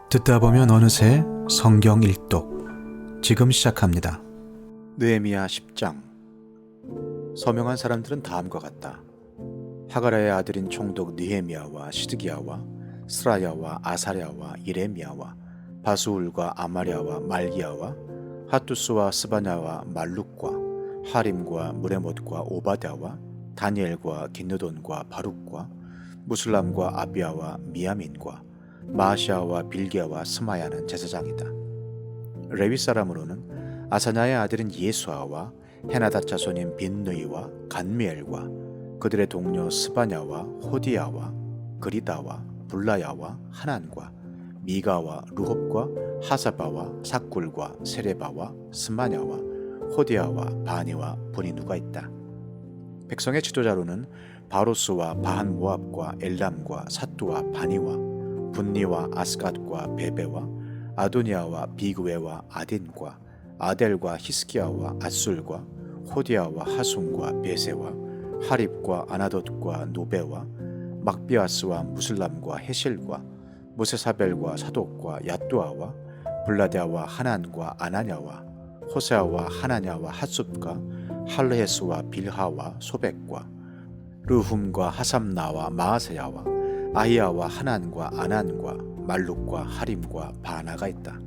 듣다 보면 어느새 성경 일독 지금 시작합니다. 느헤미야 10장. 서명한 사람들은 다음과 같다. 하가라의 아들인 총독 느헤미야와 시드기야와 스라야와 아사랴와 예레미야와 바수울과 아마랴와 말기야와 핫두스와 스바냐와 말룩과 하림과 무레못과 오바댜와 다니엘과 긴느돈과 바룩과 무슬람과 아비야와 미야민과 마아시아와 빌게와 스마야는 제사장이다. 레위 사람으로는 아사냐의 아들인 예수아와 헤나닷 자손인 빈느이와 간미엘과 그들의 동료 스바냐와 호디야와 그리다와 불라야와 하난과 미가와 루홉과 하사바와 삭굴과 세레바와 스마냐와 호디야와 바니와 분이 누가 있다. 백성의 지도자로는 바로스와 바한 모압과 엘람과 사뚜와 바니와 분니와 아스갓과 베베와 아도니아와 비그웨와 아딘과 아델과 히스기야와 아술과 호디야와 하순과 베세와 하립과 아나돗과 노베와 막비아스와 무슬람과 헤실과 무세사벨과 사독과 야뚜아와 블라데아와 하난과 아나냐와 호세아와 하나냐와 핫숲과 할르헤스와 빌하와 소백과 르훔과 하삼나와 마아세야와 아히야와 하난과 아난과 말룩과 하림과 바나가 있다.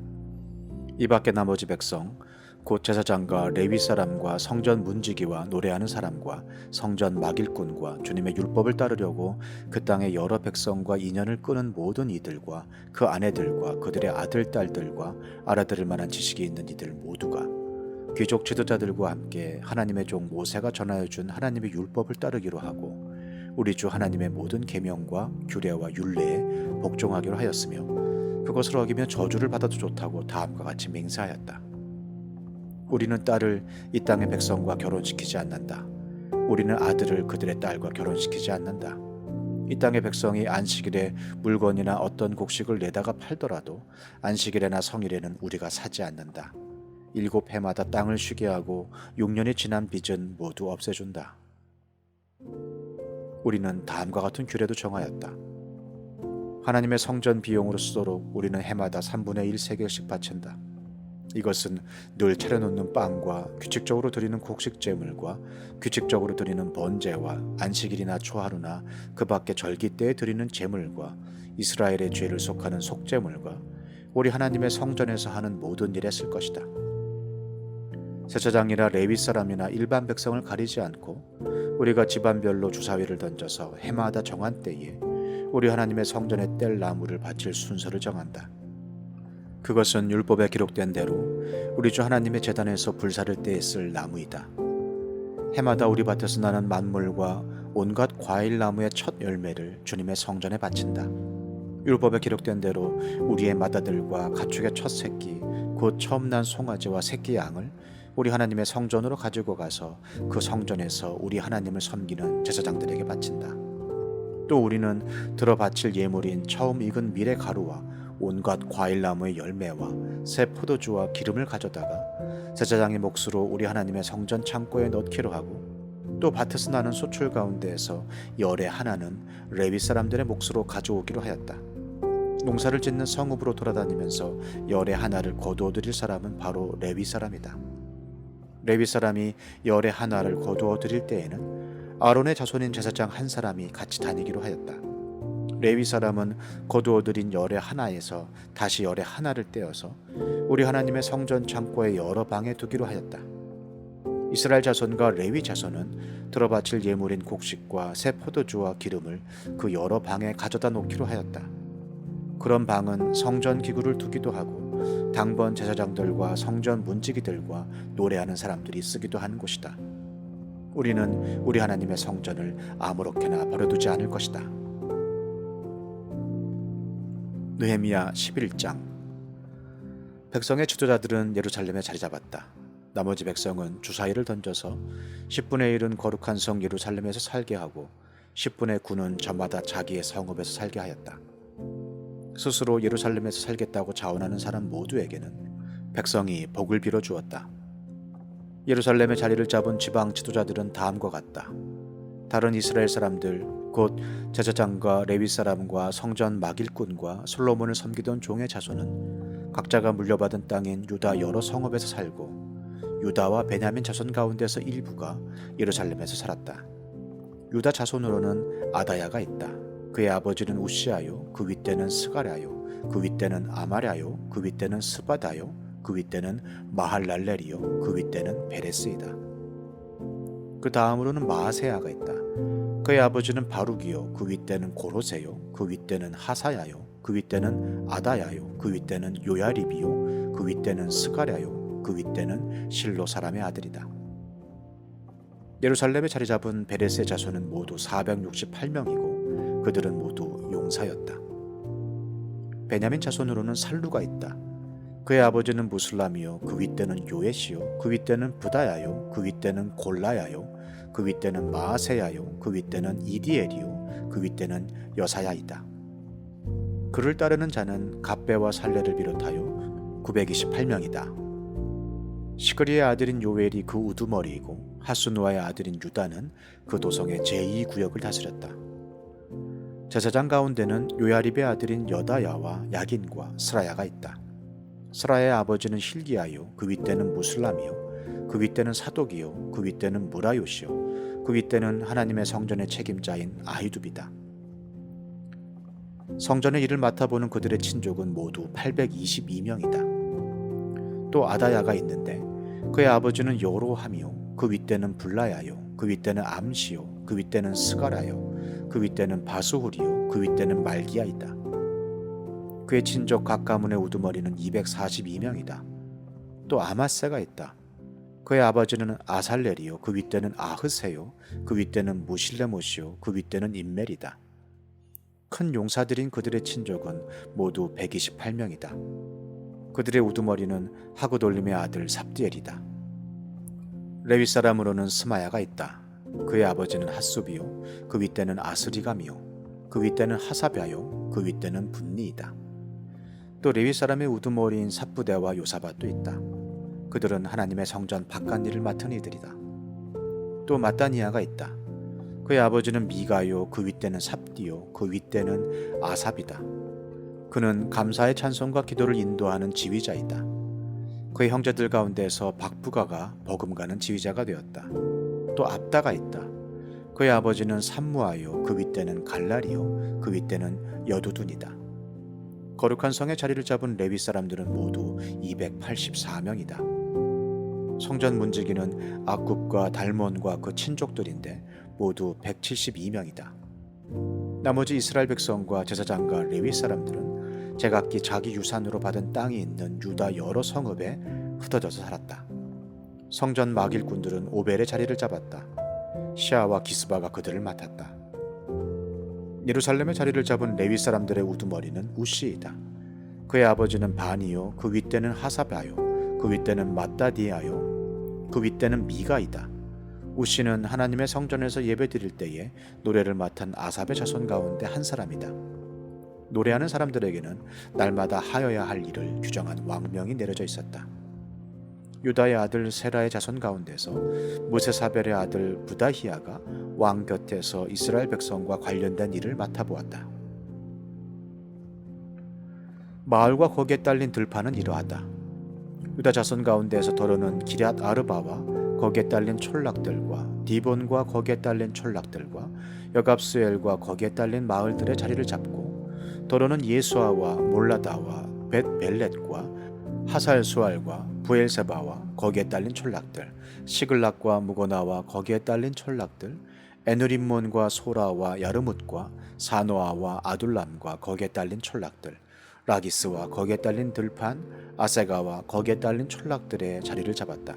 이 밖에 나머지 백성 곧 제사장과 레위 사람과 성전 문지기와 노래하는 사람과 성전 막일꾼과 주님의 율법을 따르려고 그 땅의 여러 백성과 인연을 끄는 모든 이들과 그 아내들과 그들의 아들 딸들과 알아들을 만한 지식이 있는 이들 모두가 귀족 지도자들과 함께 하나님의 종 모세가 전하여 준 하나님의 율법을 따르기로 하고 우리 주 하나님의 모든 계명과 규례와 율례에 복종하기로 하였으며 그것을 어기며 저주를 받아도 좋다고 다음과 같이 맹세하였다. 우리는 딸을 이 땅의 백성과 결혼시키지 않는다. 우리는 아들을 그들의 딸과 결혼시키지 않는다. 이 땅의 백성이 안식일에 물건이나 어떤 곡식을 내다가 팔더라도 안식일에나 성일에는 우리가 사지 않는다. 7해마다 땅을 쉬게 하고 6년이 지난 빚은 모두 없애준다. 우리는 다음과 같은 규례도 정하였다. 하나님의 성전 비용으로 쓰도록 우리는 해마다 3분의 1 세겔씩 바친다. 이것은 늘 차려놓는 빵과 규칙적으로 드리는 곡식 제물과 규칙적으로 드리는 번제와 안식일이나 초하루나 그 밖에 절기 때에 드리는 제물과 이스라엘의 죄를 속하는 속제물과 우리 하나님의 성전에서 하는 모든 일에 쓸 것이다. 제사장이나 레위 사람이나 일반 백성을 가리지 않고 우리가 집안별로 주사위를 던져서 해마다 정한 때에 우리 하나님의 성전에 뗄 나무를 바칠 순서를 정한다. 그것은 율법에 기록된 대로 우리 주 하나님의 제단에서 불사를 때에 쓸 나무이다. 해마다 우리 밭에서 나는 만물과 온갖 과일 나무의 첫 열매를 주님의 성전에 바친다. 율법에 기록된 대로 우리의 맏아들과 가축의 첫 새끼 곧 처음 난 송아지와 새끼 양을 우리 하나님의 성전으로 가지고 가서 그 성전에서 우리 하나님을 섬기는 제사장들에게 바친다. 또 우리는 들어 바칠 예물인 처음 익은 밀의 가루와 온갖 과일나무의 열매와 새 포도주와 기름을 가져다가 제사장의 몫으로 우리 하나님의 성전 창고에 넣기로 하고 또 밭에서 나는 소출 가운데에서 열의 하나는 레위 사람들의 몫으로 가져오기로 하였다. 농사를 짓는 성읍으로 돌아다니면서 열의 하나를 거두어 드릴 사람은 바로 레위 사람이다. 레위 사람이 열의 하나를 거두어 드릴 때에는 아론의 자손인 제사장 한 사람이 같이 다니기로 하였다. 레위 사람은 거두어 드린 열의 하나에서 다시 열의 하나를 떼어서 우리 하나님의 성전 창고의 여러 방에 두기로 하였다. 이스라엘 자손과 레위 자손은 들어바칠 예물인 곡식과 새 포도주와 기름을 그 여러 방에 가져다 놓기로 하였다. 그런 방은 성전 기구를 두기도 하고 당번 제사장들과 성전 문지기들과 노래하는 사람들이 쓰기도 하는 곳이다. 우리는 우리 하나님의 성전을 아무렇게나 버려두지 않을 것이다. 느헤미야 11장. 백성의 지도자들은 예루살렘에 자리 잡았다. 나머지 백성은 주사위를 던져서 10분의 1은 거룩한 성 예루살렘에서 살게 하고 10분의 9는 저마다 자기의 성읍에서 살게 하였다. 스스로 예루살렘에서 살겠다고 자원하는 사람 모두에게는 백성이 복을 빌어 주었다. 예루살렘의 자리를 잡은 지방 지도자들은 다음과 같다. 다른 이스라엘 사람들 곧 곧 제사장과 레위 사람과 성전 막일꾼과 솔로몬을 섬기던 종의 자손은 각자가 물려받은 땅인 유다 여러 성읍에서 살고 유다와 베냐민 자손 가운데서 일부가 예루살렘에서 살았다. 유다 자손으로는 아다야가 있다. 그의 아버지는 우시아요, 그 윗대는 스가랴요, 그 윗대는 아마랴요, 그 윗대는 스바다요, 그 윗대는 마할랄렐이요, 그 윗대는 베레스이다. 그 다음으로는 마아세야가 있다. 그의 아버지는 바룩이요, 그 윗대는 고로세요, 그 윗대는 하사야요, 그 윗대는 아다야요, 그 윗대는 요야립이요, 그 윗대는 스가랴요, 그 윗대는 실로 사람의 아들이다. 예루살렘에 자리 잡은 베레스의 자손은 모두 468명이고 그들은 모두 용사였다. 베냐민 자손으로는 살루가 있다. 그의 아버지는 무슬람이요, 그 윗대는 요엣이요, 그 윗대는 부다야요, 그 윗대는 골라야요, 그 윗대는 마아세야요, 그 윗대는 이디엘이요, 그 윗대는 여사야이다. 그를 따르는 자는 갑배와 살레를 비롯하여 928명이다. 시그리의 아들인 요엘이 그 우두머리이고 하수누아의 아들인 유다는 그 도성의 제2구역을 다스렸다. 제사장 가운데는 요야립의 아들인 여다야와 야긴과 스라야가 있다. 스라야의 아버지는 힐기야요, 그 윗대는 무슬람이요, 그 윗대는 사독이요, 그 윗대는 무라요시요, 그 윗대는 하나님의 성전의 책임자인 아히둡이다. 성전의 일을 맡아보는 그들의 친족은 모두 822명이다. 또 아다야가 있는데 그의 아버지는 여로함이요, 그 윗대는 블라야요, 그 윗대는 암시요, 그 윗대는 스가라요, 그 윗대는 바수훌이요, 그 윗대는 말기야이다. 그의 친족 각 가문의 우두머리는 242명이다. 또 아마세가 있다. 그의 아버지는 아살렐이요, 그 윗대는 아흐세요, 그 윗대는 무실레못이요, 그 윗대는 임멜이다. 큰 용사들인 그들의 친족은 모두 128명이다. 그들의 우두머리는 하그돌림의 아들 삽디엘이다. 레위 사람으로는 스마야가 있다. 그의 아버지는 핫수비요, 그 윗대는 아스리감이요, 그 윗대는 하사벼요, 그 윗대는 분니이다. 또 레위 사람의 우두머리인 삽부대와 요사밭도 있다. 그들은 하나님의 성전 바깥 일을 맡은 이들이다. 또 마따니아가 있다. 그의 아버지는 미가요, 그 윗대는 삽디요, 그 윗대는 아삽이다. 그는 감사의 찬송과 기도를 인도하는 지휘자이다. 그의 형제들 가운데서 박부가가 버금가는 지휘자가 되었다. 또 압다가 있다. 그의 아버지는 삼무아요, 그 윗대는 갈라리요, 그 윗대는 여두둔이다. 거룩한 성의 자리를 잡은 레위 사람들은 모두 284명이다. 성전 문지기는 악굽과 달몬과 그 친족들인데 모두 172명이다. 나머지 이스라엘 백성과 제사장과 레위 사람들은 제각기 자기 유산으로 받은 땅이 있는 유다 여러 성읍에 흩어져서 살았다. 성전 막일꾼들은 오벨의 자리를 잡았다. 시아와 기스바가 그들을 맡았다. 예루살렘의 자리를 잡은 레위 사람들의 우두머리는 우시이다. 그의 아버지는 바니요, 그 윗대는 하사바요, 그 윗대는 마따디아요, 그 윗대는 미가이다. 우시는 하나님의 성전에서 예배드릴 때에 노래를 맡은 아삽의 자손 가운데 한 사람이다. 노래하는 사람들에게는 날마다 하여야 할 일을 규정한 왕명이 내려져 있었다. 유다의 아들 세라의 자손 가운데서 무세사벨의 아들 부다히야가 왕 곁에서 이스라엘 백성과 관련된 일을 맡아보았다. 마을과 거기에 딸린 들판은 이러하다. 유다 자손 가운데서 더러는 기럇 아르바와 거기에 딸린 촌락들과 디본과 거기에 딸린 촌락들과 여갑스엘과 거기에 딸린 마을들의 자리를 잡고 더러는 예수아와 몰라다와 벳벨렛과 하살수알과 부엘세바와 거기에 딸린 촌락들, 시글락과 무고나와 거기에 딸린 촌락들, 에누림몬과 소라와 야르뭇과 사노아와 아둘람과 거기에 딸린 촌락들, 라기스와 거기에 딸린 들판, 아세가와 거기에 딸린 촌락들의 자리를 잡았다.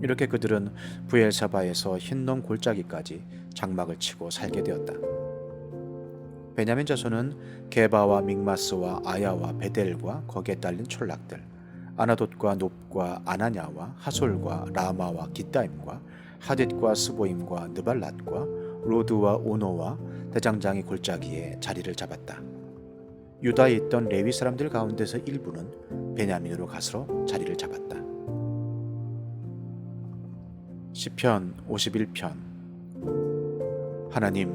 이렇게 그들은 부엘사바에서 흰놈 골짜기까지 장막을 치고 살게 되었다. 베냐민 자손은 게바와 믹마스와 아야와 베델과 거기에 딸린 촌락들, 아나돗과 놉과 아나냐와 하솔과 라마와 기타임과 하딧과 스보임과 느발랏과 로드와 오노와 대장장이 골짜기에 자리를 잡았다. 유다에 있던 레위 사람들 가운데서 일부는 베냐민으로 가서 자리를 잡았다. 시편 51편. 하나님,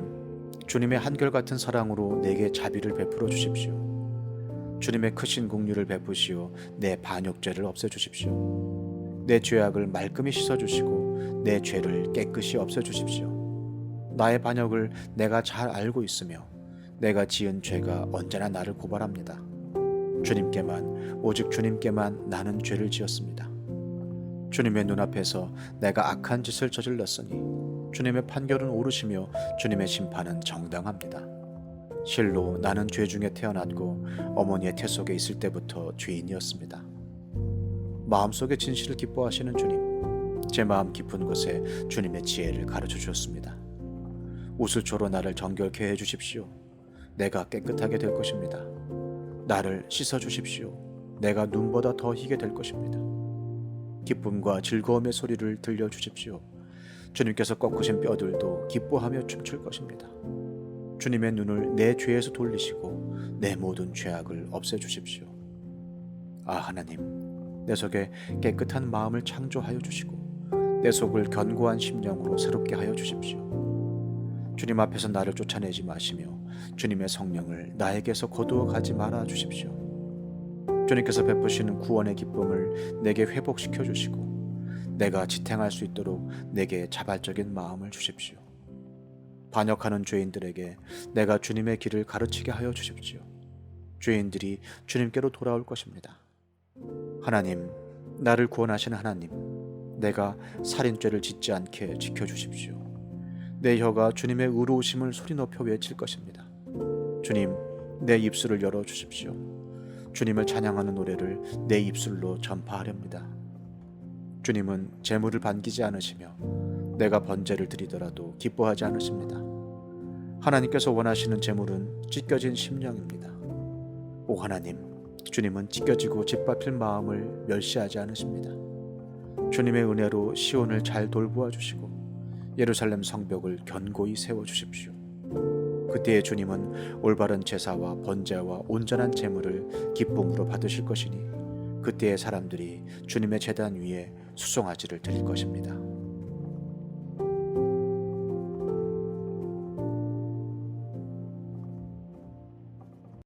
주님의 한결같은 사랑으로 내게 자비를 베풀어 주십시오. 주님의 크신 긍휼을 베푸시어 내 반역죄를 없애주십시오. 내 죄악을 말끔히 씻어주시고 내 죄를 깨끗이 없애주십시오. 나의 반역을 내가 잘 알고 있으며 내가 지은 죄가 언제나 나를 고발합니다. 주님께만, 오직 주님께만 나는 죄를 지었습니다. 주님의 눈앞에서 내가 악한 짓을 저질렀으니 주님의 판결은 옳으시며 주님의 심판은 정당합니다. 실로 나는 죄 중에 태어났고 어머니의 태 속에 있을 때부터 죄인이었습니다. 마음속의 진실을 기뻐하시는 주님, 제 마음 깊은 곳에 주님의 지혜를 가르쳐 주셨습니다. 우슬초로 나를 정결케 해주십시오. 내가 깨끗하게 될 것입니다. 나를 씻어주십시오. 내가 눈보다 더 희게 될 것입니다. 기쁨과 즐거움의 소리를 들려주십시오. 주님께서 꺾으신 뼈들도 기뻐하며 춤출 것입니다. 주님의 눈을 내 죄에서 돌리시고 내 모든 죄악을 없애주십시오. 아, 하나님, 내 속에 깨끗한 마음을 창조하여 주시고 내 속을 견고한 심령으로 새롭게 하여 주십시오. 주님 앞에서 나를 쫓아내지 마시며 주님의 성령을 나에게서 거두어 가지 말아 주십시오. 주님께서 베푸시는 구원의 기쁨을 내게 회복시켜 주시고 내가 지탱할 수 있도록 내게 자발적인 마음을 주십시오. 반역하는 죄인들에게 내가 주님의 길을 가르치게 하여 주십시오. 죄인들이 주님께로 돌아올 것입니다. 하나님, 나를 구원하시는 하나님, 내가 살인죄를 짓지 않게 지켜주십시오. 내 혀가 주님의 의로우심을 소리 높여 외칠 것입니다. 주님, 내 입술을 열어주십시오. 주님을 찬양하는 노래를 내 입술로 전파하렵니다. 주님은 재물을 반기지 않으시며 내가 번제를 드리더라도 기뻐하지 않으십니다. 하나님께서 원하시는 재물은 찢겨진 심령입니다. 오 하나님, 주님은 찢겨지고 짓밟힐 마음을 멸시하지 않으십니다. 주님의 은혜로 시온을 잘 돌보아 주시고 예루살렘 성벽을 견고히 세워주십시오. 그때의 주님은 올바른 제사와 번제와 온전한 제물을 기쁨으로 받으실 것이니 그때의 사람들이 주님의 제단 위에 수송아지를 드릴 것입니다.